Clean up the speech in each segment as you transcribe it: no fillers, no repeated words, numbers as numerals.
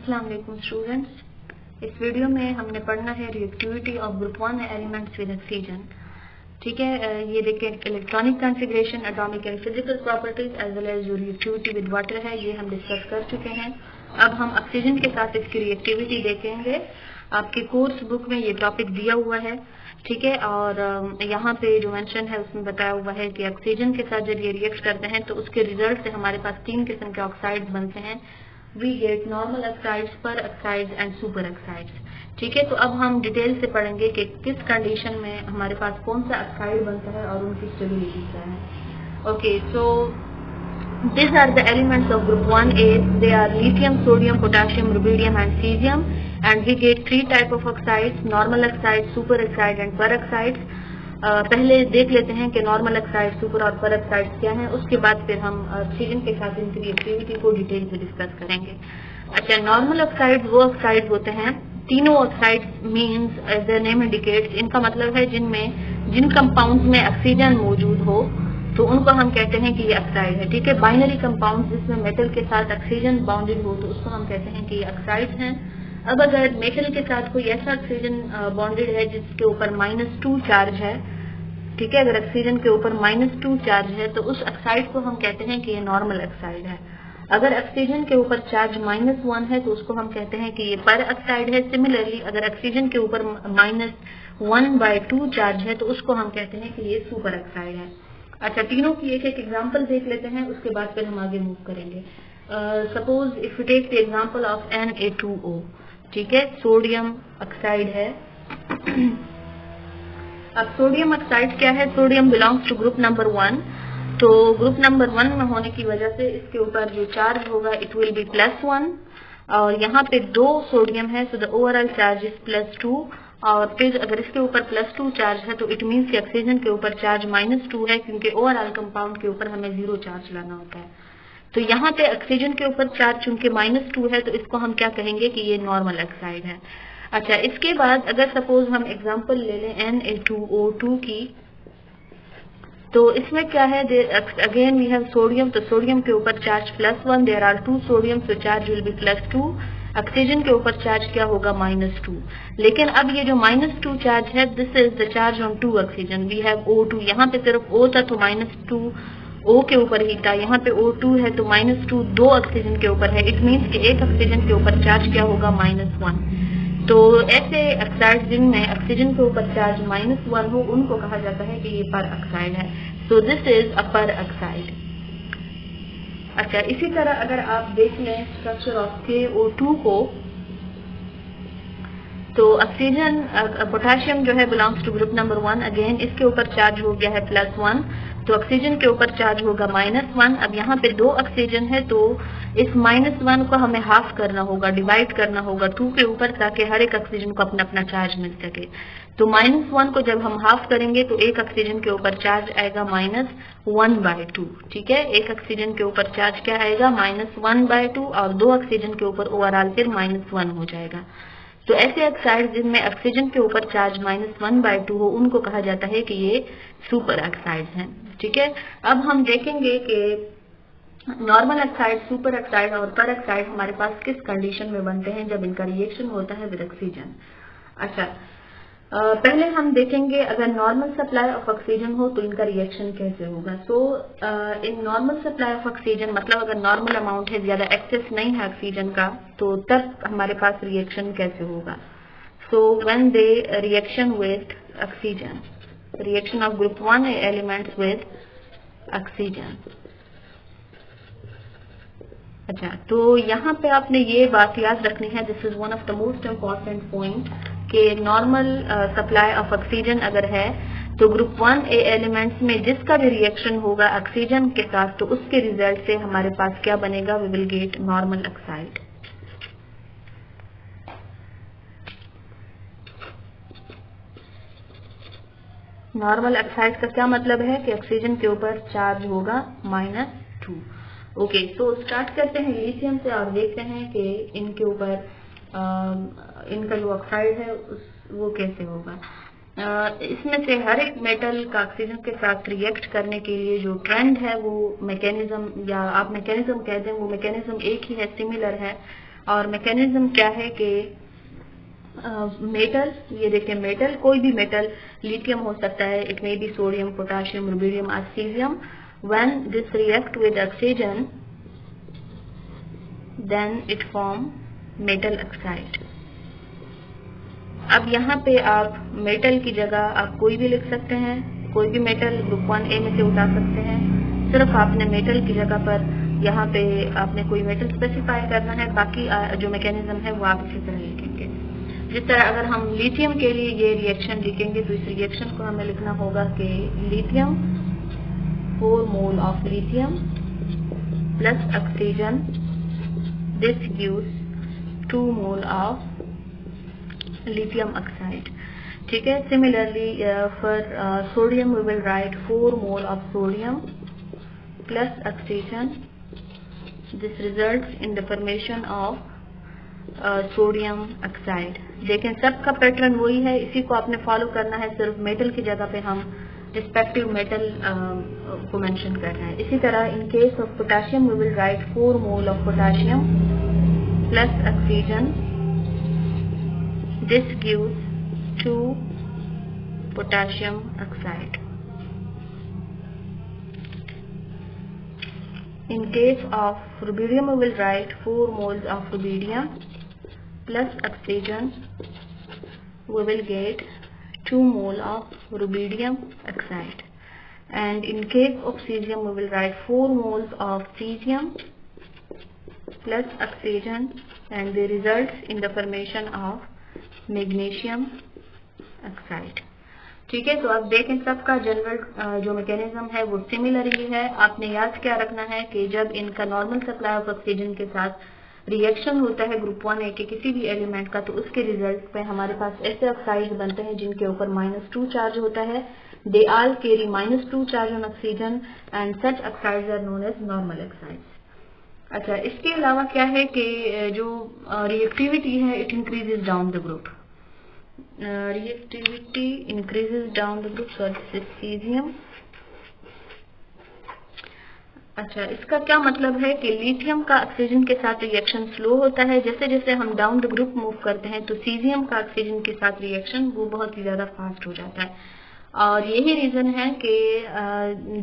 अस्सलाम वालेकुम स्टूडेंट्स। इस वीडियो में हमने पढ़ना है reactivity of group 1 elements with oxygen. ठीक है, ये देखिए electronic configuration, atomic and physical properties as well as जो रिएक्टिविटी विद वाटर है ये हम डिस्कस कर चुके हैं। अब हम ऑक्सीजन के साथ इसकी रिएक्टिविटी देखेंगे। आपके कोर्स बुक में ये टॉपिक दिया हुआ है, ठीक है। और यहाँ पे जो मेंशन है उसमें बताया हुआ है कि ऑक्सीजन के साथ जब ये रिएक्ट करते हैं तो उसके रिजल्ट से हमारे पास 3 किस्म के ऑक्साइड्स बनते हैं। वी गेट नॉर्मल ऑक्साइड्स, पर ऑक्साइड्स एंड सुपर ऑक्साइड्स। ठीक है, तो अब हम डिटेल से पढ़ेंगे कि किस कंडीशन में हमारे पास कौन सा ऑक्साइड बनता है और उनकी स्टेबिलिटी क्या है। Okay, so these are the elements of group 1A. They are lithium, sodium, potassium, rubidium and cesium, and we get 3 type of oxides: normal oxide, super oxide and peroxides. पहले देख लेते हैं कि नॉर्मल ऑक्साइड, सुपर और peroxide क्या है, उसके बाद फिर हम ऑक्सीजन के साथ इनकी रिएक्टिविटी को डिटेल से डिस्कस करेंगे। अच्छा, नॉर्मल ऑक्साइड वो ऑक्साइड होते हैं, तीनों oxide means as the name indicates, इनका मतलब है जिन कंपाउंड्स में ऑक्सीजन मौजूद हो तो उनको हम कहते हैं कि ये ऑक्साइड है। ठीक है, बाइनरी कंपाउंड जिसमें मेटल के साथ ऑक्सीजन बाउंडेड हो तो उसको हम कहते हैं कि ये ऑक्साइड्स हैं। अब अगर मेटल के साथ कोई ऐसा ऑक्सीजन बॉन्डेड है जिसके ऊपर -2 चार्ज है, ठीक है, अगर ऑक्सीजन के ऊपर -2 चार्ज है तो उस ऑक्साइड को हम कहते हैं कि ये नॉर्मल ऑक्साइड है। अगर ऑक्सीजन के ऊपर चार्ज -1 है तो उसको हम कहते हैं कि ये पर ऑक्साइड है। सिमिलरली अगर ऑक्सीजन के ऊपर -1/2 चार्ज है तो उसको हम कहते हैं कि ये सुपर ऑक्साइड है। अच्छा, तीनों की एक एक एग्जांपल देख लेते हैं, उसके बाद फिर हम आगे मूव करेंगे। Suppose if you take the example of Na2O, ठीक है, सोडियम ऑक्साइड है। अब सोडियम ऑक्साइड क्या है? Sodium belongs to group number 1। तो ग्रुप नंबर 1 में होने की वजह से इसके ऊपर जो चार्ज होगा इट विल बी +1, और यहाँ पे 2 सोडियम है, so the overall charge is +2। और फिर अगर इसके ऊपर +2 चार्ज है तो इट मीन्स कि ऑक्सीजन के ऊपर चार्ज -2 है, क्योंकि ओवरऑल कंपाउंड के ऊपर हमें 0 चार्ज लाना होता है। तो यहाँ पे ऑक्सीजन के ऊपर चार्ज चूंकि -2 है तो इसको हम क्या कहेंगे कि ये नॉर्मल ऑक्साइड है। अच्छा, इसके बाद अगर सपोज हम एग्जांपल ले लें Na2O2 की, तो इसमें क्या है, अगेन वी हैव सोडियम, तो सोडियम के ऊपर charge +1, there are 2 sodium, so charge will be +2। Oxygen के ऊपर चार्ज क्या होगा? -2। लेकिन अब ये जो -2 चार्ज है, this is the charge on 2 oxygen. We have O2, यहाँ पे सिर्फ O था तो -2 O के ऊपर ही था, यहाँ पे O2 है तो -2 2 ऑक्सीजन के ऊपर है। इट मीन्स कि एक ऑक्सीजन के ऊपर चार्ज क्या होगा? -1। तो ऐसे ऑक्साइड जिनमें ऑक्सीजन के ऊपर चार्ज -1 हो उनको कहा जाता है कि ये पर ऑक्साइड है। सो दिस इज अ पर ऑक्साइड। अच्छा, इसी तरह अगर आप देख लें स्ट्रक्चर ऑफ KO2 को, तो ऑक्सीजन पोटेशियम जो है belongs to group number 1। Again इसके ऊपर चार्ज हो गया है +1, तो ऑक्सीजन के ऊपर चार्ज होगा -1। अब यहाँ पे 2 ऑक्सीजन है तो इस -1 को हमें हाफ करना होगा, डिवाइड करना होगा 2 के ऊपर, ताकि हर एक ऑक्सीजन को अपना अपना चार्ज मिल सके। तो -1 को जब हम हाफ करेंगे तो एक ऑक्सीजन के ऊपर चार्ज आएगा -1/2। ठीक है, एक ऑक्सीजन के ऊपर चार्ज क्या आएगा? -1/2, और 2 ऑक्सीजन के ऊपर ओवरऑल फिर -1 हो जाएगा। तो ऐसे ऑक्साइड जिनमें ऑक्सीजन के ऊपर चार्ज -1/2 हो उनको कहा जाता है कि ये सुपर ऑक्साइड हैं। ठीक है, अब हम देखेंगे कि नॉर्मल ऑक्साइड, सुपर ऑक्साइड और पर ऑक्साइड हमारे पास किस कंडीशन में बनते हैं जब इनका रिएक्शन होता है विद ऑक्सीजन। अच्छा, पहले हम देखेंगे अगर नॉर्मल सप्लाई ऑफ ऑक्सीजन हो तो इनका रिएक्शन कैसे होगा। So in normal supply of oxygen, मतलब अगर नॉर्मल अमाउंट है, ज्यादा एक्सेस नहीं है ऑक्सीजन का, तो तब हमारे पास रिएक्शन कैसे होगा। So when they reaction with oxygen, reaction of group 1 elements with oxygen. अच्छा, तो यहाँ पे आपने ये बात याद रखनी है, this is one of the most important point, कि नॉर्मल सप्लाई ऑफ ऑक्सीजन अगर है तो ग्रुप 1A एलिमेंट्स में जिसका भी रिएक्शन होगा ऑक्सीजन के साथ तो उसके रिजल्ट से हमारे पास क्या बनेगा? We will get normal oxide. Normal oxide का क्या मतलब है कि ऑक्सीजन के ऊपर चार्ज होगा -2। ओके, तो स्टार्ट करते हैं लिथियम से और देखते हैं कि इनके ऊपर इनका जो ऑक्साइड है वो कैसे होगा। इसमें से हर एक मेटल का ऑक्सीजन के साथ रिएक्ट करने के लिए जो ट्रेंड है, वो मैकेनिज्म, या आप मैकेनिज्म कह दें, वो मैकेनिज्म एक ही है, सिमिलर है। और मैकेनिज्म क्या है कि मेटल, ये देखिए मेटल, कोई भी मेटल, लिथियम हो सकता है, it may be sodium, potassium, rubidium और caesium, when this react with oxygen then it form metal oxide. अब यहाँ पे आप मेटल की जगह आप कोई भी लिख सकते हैं, कोई भी मेटल ग्रुप 1A में से उठा सकते हैं। सिर्फ आपने मेटल की जगह पर यहाँ पे आपने कोई मेटल स्पेसिफाई करना है, बाकी जो मैकेनिज्म है वो आप इसी तरह लिखेंगे। जिस तरह अगर हम लिथियम के लिए ये रिएक्शन लिखेंगे तो इस रिएक्शन को हमें लिखना होगा कि lithium 4 mole of lithium plus oxygen, this gives 2 mole of lithium oxide. ठीक है। Similarly, for sodium we will write 4 mole of sodium plus oxygen. This results in the formation of sodium oxide. देखें सबका pattern वही है, इसी को आपने follow करना है, सिर्फ मेटल की जगह पे हम रिस्पेक्टिव मेटल को मेंशन कर रहे हैं। इसी तरह इन case of potassium we will write 4 mole of potassium plus oxygen. This gives 2 potassium oxide. In case of rubidium, we will write 4 moles of rubidium plus oxygen. We will get 2 mole of rubidium oxide. And in case of cesium, we will write 4 moles of cesium plus oxygen, and they result in the formation of magnesium oxide. ठीक है। तो अब देखें सबका general जो mechanism है वो similar ही है। आपने याद क्या रखना है कि जब इनका नॉर्मल सप्लाई ऑफ ऑक्सीजन के साथ रिएक्शन होता है ग्रुप 1A के किसी भी एलिमेंट का, तो उसके रिजल्ट पे हमारे पास ऐसे ऑक्साइड बनते हैं जिनके ऊपर -2 चार्ज होता है। They all carry -2 charge on oxygen and such oxides are known as normal oxides. अच्छा, इसके अलावा क्या है कि जो रिएक्टिविटी है it increases down the group, reactivity increases down the group, so this is cesium। अच्छा, इसका क्या मतलब है कि लिथियम का ऑक्सीजन के साथ रिएक्शन स्लो होता है, जैसे जैसे हम डाउन द ग्रुप मूव करते हैं तो सीजियम का ऑक्सीजन के साथ रिएक्शन वो बहुत ही ज्यादा फास्ट हो जाता है। और यही रीजन है कि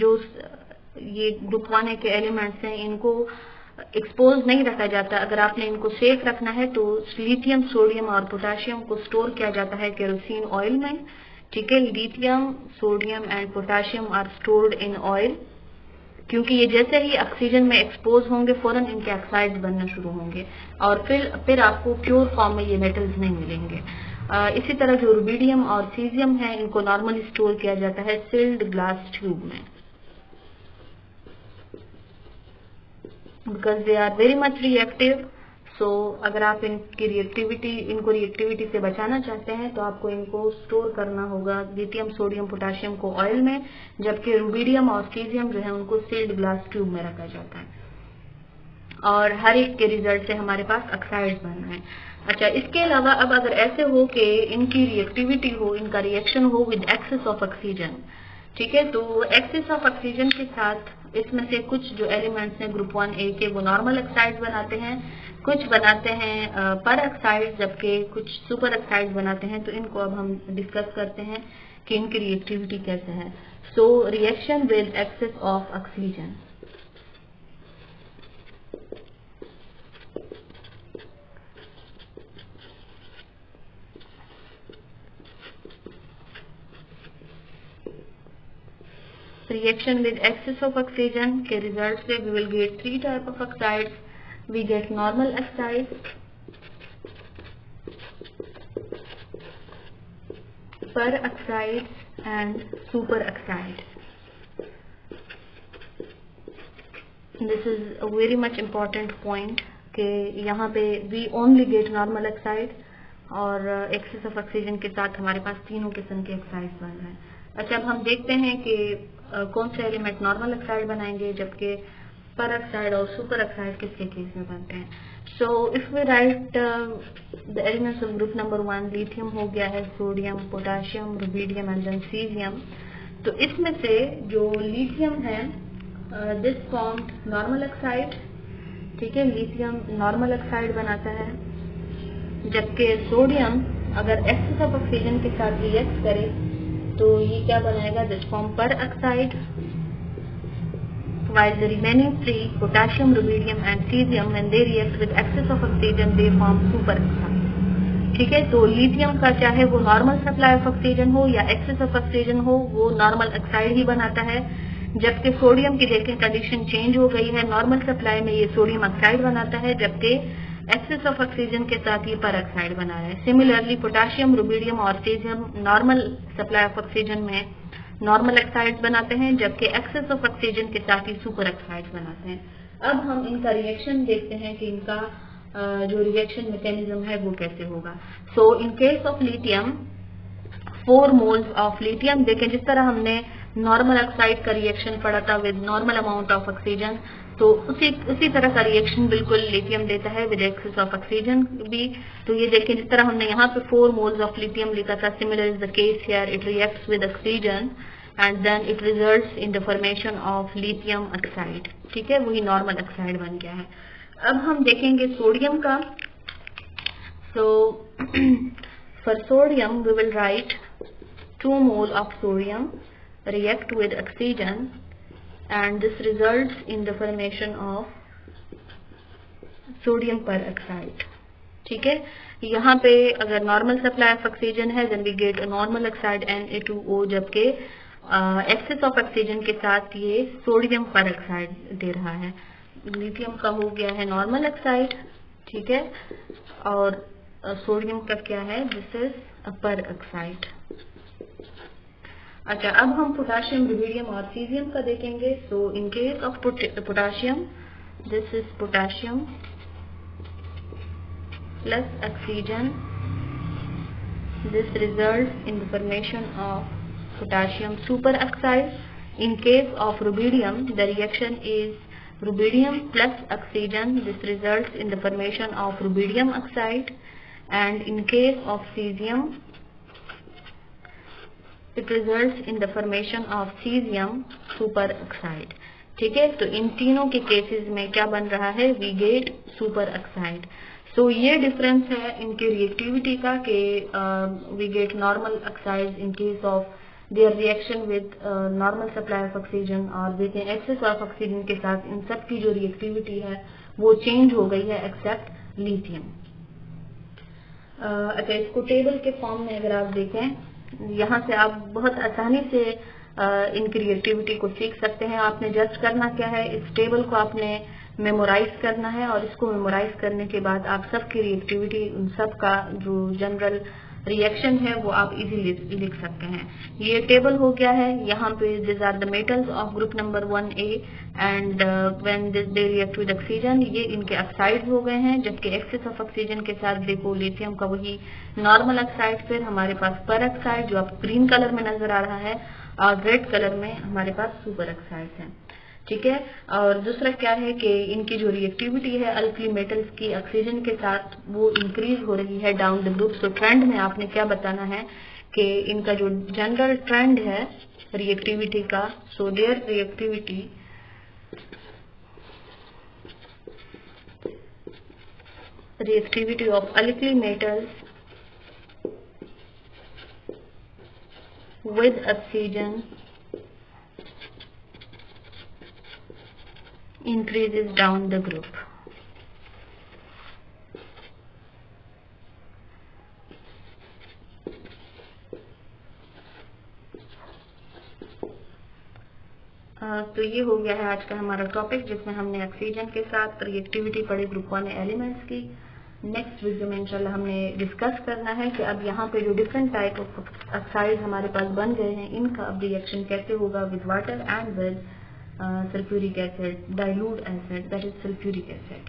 जो ये ग्रुप 1A के एलिमेंट्स हैं इनको एक्सपोज नहीं रखा जाता। अगर आपने इनको सेफ रखना है तो लिथियम, सोडियम और पोटाशियम को स्टोर किया जाता है केरोसिन ऑयल में। ठीक है। Lithium, sodium and potassium are stored in oil, क्योंकि ये जैसे ही ऑक्सीजन में एक्सपोज होंगे फौरन इनके ऑक्साइड्स बनना शुरू होंगे और फिर आपको प्योर फॉर्म में ये मेटल्स नहीं मिलेंगे। इसी तरह जो रुबिडियम और सीजियम है इनको नॉर्मली स्टोर किया जाता है सील्ड ग्लास ट्यूब में, because they are very much reactive। so अगर आप इनको रिएक्टिविटी से बचाना चाहते हैं तो आपको इनको स्टोर करना होगा लिथियम, सोडियम, पोटाशियम को ऑयल में, जबकि रुबिडियम और सीजियम जो है उनको सील्ड ग्लास ट्यूब में रखा जाता है और हर एक के रिजल्ट से हमारे पास ऑक्साइड्स बन रहे हैं। अच्छा, इसके अलावा अब अगर ऐसे हो कि इनकी रिएक्टिविटी हो, इनका रिएक्शन हो विद एक्सेस ऑफ ऑक्सीजन, ठीक है, तो एक्सेस ऑफ ऑक्सीजन के साथ इसमें से कुछ जो एलिमेंट्स हैं ग्रुप 1A के वो नॉर्मल ऑक्साइड बनाते हैं, कुछ बनाते हैं पर ऑक्साइड, जबकि कुछ सुपर ऑक्साइड बनाते हैं। तो इनको अब हम डिस्कस करते हैं कि इनकी रिएक्टिविटी कैसे है। So reaction with excess of oxygen. Reaction with excess of oxygen के रिजल्ट से we will get 3 type of oxides. We get normal oxides, peroxides and superoxides. This is a very much important point कि यहाँ पे we only get normal oxide और excess of oxygen के साथ हमारे पास तीनों किस्म के oxides बन रहे हैं। अच्छा, अब हम देखते हैं कि कौन से एलिमेंट नॉर्मल ऑक्साइड बनाएंगे जबकि पर ऑक्साइड और सुपर ऑक्साइड किसके केस में बनते हैं। So if we write the elements of group number 1, lithium हो गया है, sodium, potassium, rubidium and then caesium. तो इसमें से जो लिथियम है दिस फॉर्म्ड नॉर्मल ऑक्साइड ठीक है, लिथियम नॉर्मल ऑक्साइड बनाता है, जबकि सोडियम अगर एक्सेस ऑफ ऑक्सीजन के साथ रिएक्ट करे तो ये क्या बनाएगा, दिस फॉर्म पर oxide, while the remaining three, potassium, rubidium and cesium, when they react with excess of oxygen, they form superoxide. ठीक है, तो लिथियम का चाहे वो नॉर्मल सप्लाई ऑफ ऑक्सीजन हो या एक्सेस ऑफ ऑक्सीजन हो, वो नॉर्मल ऑक्साइड ही बनाता है, जबकि सोडियम की देखें कंडीशन चेंज हो गई है, नॉर्मल सप्लाई में ये सोडियम ऑक्साइड बनाता है, जबकि एक्सेस ऑफ ऑक्सीजन के साथ ये पर ऑक्साइड बना रहा है। सिमिलरली पोटेशियम, रुबिडियम और caesium normal supply of oxygen में नॉर्मल ऑक्साइड बनाते हैं, जबकि एक्सेस ऑफ ऑक्सीजन के साथ ही सुपर ऑक्साइड बनाते हैं। अब हम इनका रिएक्शन देखते हैं कि इनका जो रिएक्शन मैकेनिज्म है वो कैसे होगा। So in case of lithium 4 moles of lithium, देखें जिस तरह हमने नॉर्मल ऑक्साइड का रिएक्शन पढ़ा था with normal amount of oxygen, तो उसी तरह का रिएक्शन बिल्कुल लिथियम देता है विद एक्सेस ऑफ ऑक्सीजन भी। तो ये देखें जिस तरह हमने यहाँ पे 4 मोल्स ऑफ लिथियम लिखा था, similar is the case here, it reacts with oxygen and then it results in the formation of lithium oxide. ठीक है, वही नॉर्मल ऑक्साइड बन गया है। अब हम देखेंगे सोडियम का। So for sodium we will write 2 mole of sodium react with oxygen and this results in the formation of sodium peroxide। ठीक है, यहाँ पे अगर नॉर्मल सप्लाई ऑफ ऑक्सीजन है then we get a normal oxide Na2O, जबकि access of oxygen के साथ ये सोडियम पेरोक्साइड दे रहा है। लिथियम का हो गया है नॉर्मल ऑक्साइड, ठीक है, और सोडियम का क्या है, दिस इज अ पेरोक्साइड। अच्छा, अब हम पोटेशियम, रुबिडियम और सीजियम का देखेंगे। So in case of potassium, this is potassium plus oxygen, this results in the formation of potassium superoxide. In case of rubidium, the reaction is rubidium plus oxygen. This results in the formation of rubidium oxide. And in case of cesium, it results in the formation of cesium superoxide. ठीक है, तो इन तीनों के cases में क्या बन रहा है, we get super oxide. So ये डिफरेंस है इनके रिएक्टिविटी का कि we get normal oxide in case of their reaction with normal supply of oxygen, और देखें एक्सेस ऑफ ऑक्सीजन के साथ इन सब की जो रिएक्टिविटी है वो चेंज हो गई है एक्सेप्ट लिथियम। अच्छा, इसको टेबल के फॉर्म में अगर आप देखें, यहाँ से आप बहुत आसानी से इनकी रिएक्टिविटी को सीख सकते हैं। आपने जज करना क्या है, इस टेबल को आपने मेमोराइज करना है और इसको मेमोराइज करने के बाद आप सबकी रिएक्टिविटी, उन सब का जो जनरल रिएक्शन है वो आप इजीली लिख सकते हैं। ये टेबल हो गया है, यहाँ पे this are the metals of group number 1A and when they react with oxygen, ये इनके ऑक्साइड हो गए हैं, जबकि एक्सेस ऑफ ऑक्सीजन के साथ देखो लिथियम का वही नॉर्मल ऑक्साइड, फिर हमारे पास पर ऑक्साइड जो आपको ग्रीन कलर में नजर आ रहा है, और रेड कलर में हमारे पास सुपर ऑक्साइड है। ठीक है, और दूसरा क्या है कि इनकी जो रिएक्टिविटी है अल्कली मेटल्स की ऑक्सीजन के साथ वो इंक्रीज हो रही है down the group. So trend में आपने क्या बताना है कि इनका जो जनरल ट्रेंड है रिएक्टिविटी का, so there reactivity of alkali metals with oxygen increases down the group. तो ये हो गया है आज का हमारा टॉपिक, जिसमें हमने ऑक्सीजन के साथ रिएक्टिविटी पढ़ी ग्रुप 1 एलिमेंट्स की। नेक्स्ट वीडियो में इंशाल्लाह हमने डिस्कस करना है कि अब यहाँ पे जो डिफरेंट टाइप ऑफ ऑक्साइड हमारे पास बन गए हैं, इनका अब रिएक्शन कैसे होगा with water and with sulphuric acid, dilute acid, that is sulphuric acid.